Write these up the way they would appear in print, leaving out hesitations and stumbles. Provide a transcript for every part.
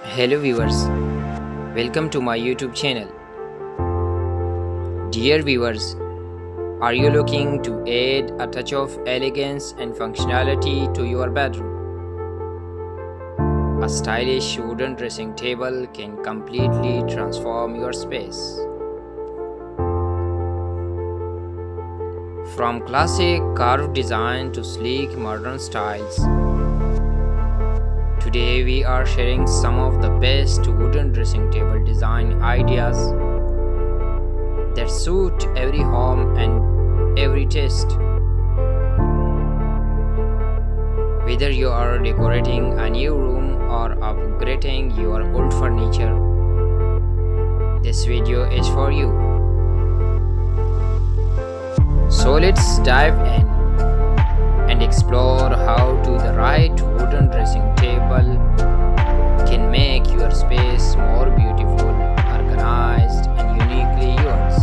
Hello viewers, welcome to my YouTube channel. Dear viewers, are you looking to add a touch of elegance and functionality to your bedroom? A stylish wooden dressing table can completely transform your space. From classic carved design to sleek modern styles, today we are sharing some of the best wooden dressing table design ideas that suit every home and every taste. Whether you are decorating a new room or upgrading your old furniture, this video is for you. So let's dive in and explore how the right wooden dressing table can make your space more beautiful, organized, and uniquely yours.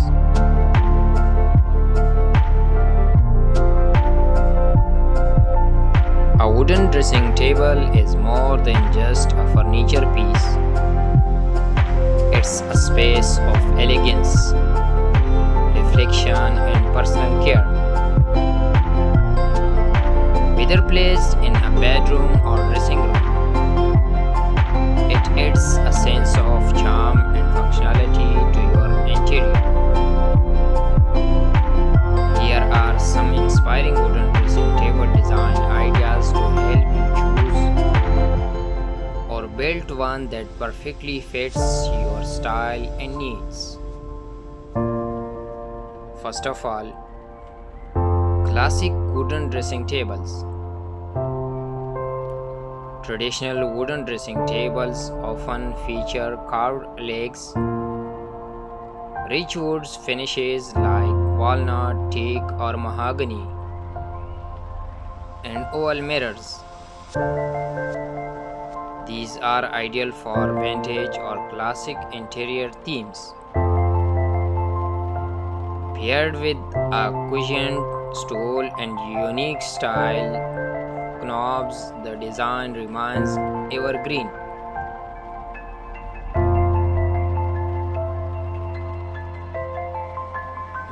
A wooden dressing table is more than just a furniture piece. It's a space of elegance, reflection, and personal care. Whether placed in a bedroom or dressing room, it adds a sense of charm and functionality to your interior. Here are some inspiring wooden dressing table design ideas to help you choose or build one that perfectly fits your style and needs. First of all, classic wooden dressing tables. Traditional wooden dressing tables often feature carved legs, rich wood finishes like walnut, teak, or mahogany, and oval mirrors. These are ideal for vintage or classic interior themes. Paired with a cushioned stool and unique style knobs, the design remains evergreen.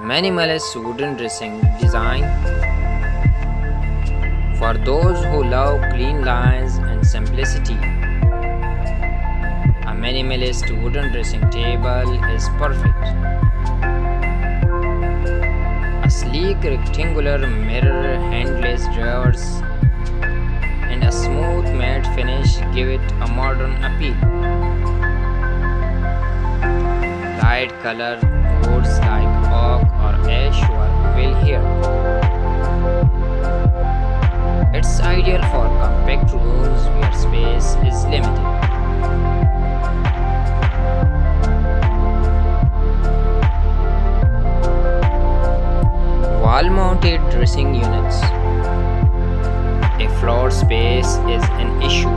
Minimalist wooden dressing design. For those who love clean lines and simplicity, a minimalist wooden dressing table is perfect. A sleek rectangular mirror, handless drawers, and a smooth matte finish give it a modern appeal. Light colored woods like oak or ash work well here. It's ideal for compact rooms where space is limited. Wall-mounted dressing units. If floor space is an issue,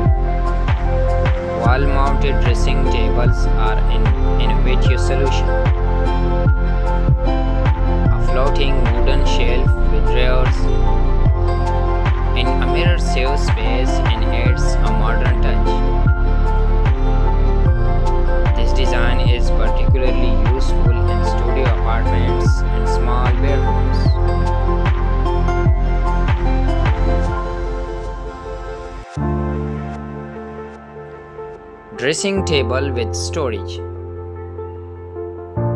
wall-mounted dressing tables are an innovative solution. A floating wooden shelf with drawers and a mirror saves space and adds a modern touch. This design is particularly useful in studio apartments and small bedrooms. Dressing table with storage.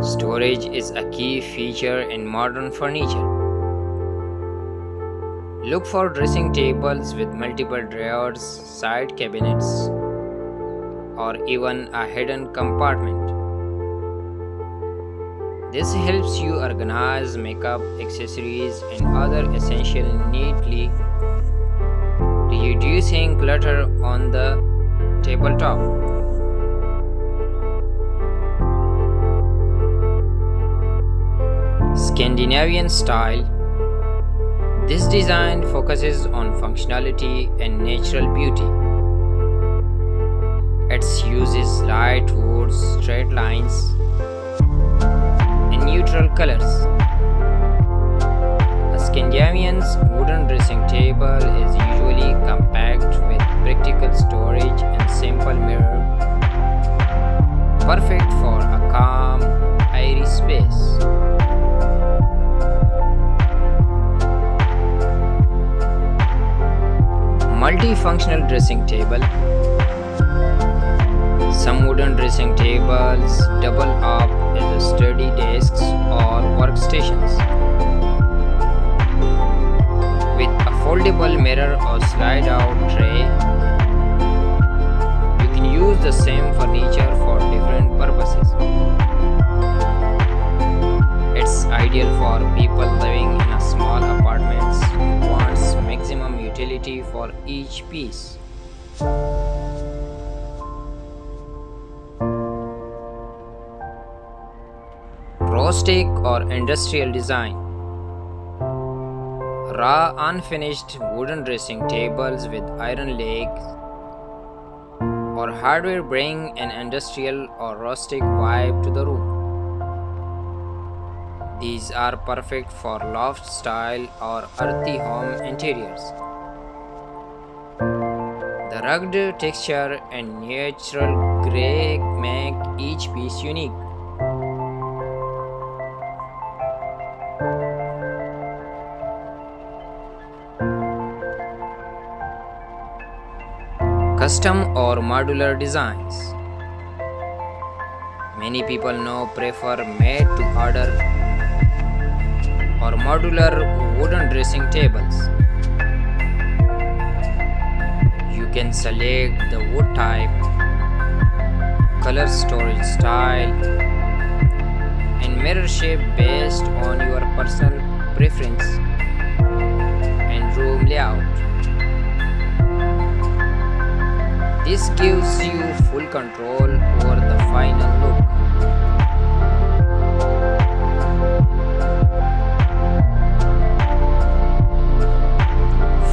Storage is a key feature in modern furniture. Look for dressing tables with multiple drawers, side cabinets, or even a hidden compartment. This helps you organize makeup, accessories, and other essentials neatly, reducing clutter on the tabletop. Scandinavian style. This design focuses on functionality and natural beauty. It uses light woods, straight lines, and neutral colors. A Scandinavian wooden dressing table is usually compact with practical storage and simple mirror Multifunctional dressing table. Some wooden dressing tables double up as study desks or workstations. With a foldable mirror or slide out tray, you can use the same furniture for different purposes. It's ideal for people living in a small apartments who wants maximum utility for each piece. Rustic or industrial design. Raw unfinished wooden dressing tables with iron legs or hardware bring an industrial or rustic vibe to the room. These are perfect for loft style or earthy home interiors. The rugged texture and natural gray make each piece unique. Custom or modular designs. Many people now prefer made to order or modular wooden dressing tables. You can select the wood type, color, storage style, and mirror shape based on your personal preference and room layout. This gives you full control over the final look.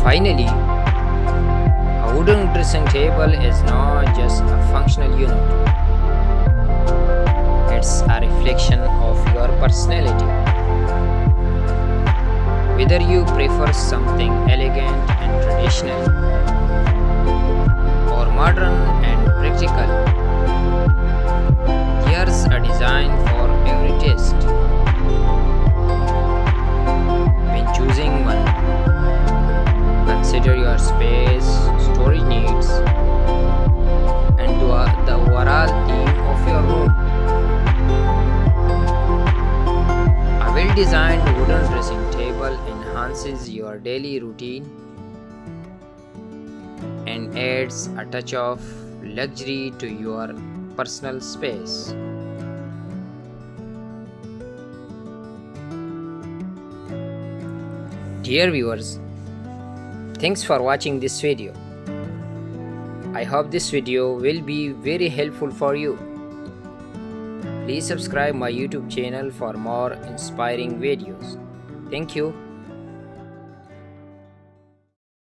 Finally, a wooden dressing table is not just a functional unit. It's a reflection of your personality. Whether you prefer something elegant and traditional, or modern and practical, here's a design for every taste. When choosing one, consider your space, storage needs, and the overall theme of your room. A well-designed wooden dressing table enhances your daily routine and adds a touch of luxury to your personal space. Dear viewers, thanks for watching this video. I hope this video will be very helpful for you. Please subscribe my YouTube channel for more inspiring videos. Thank you.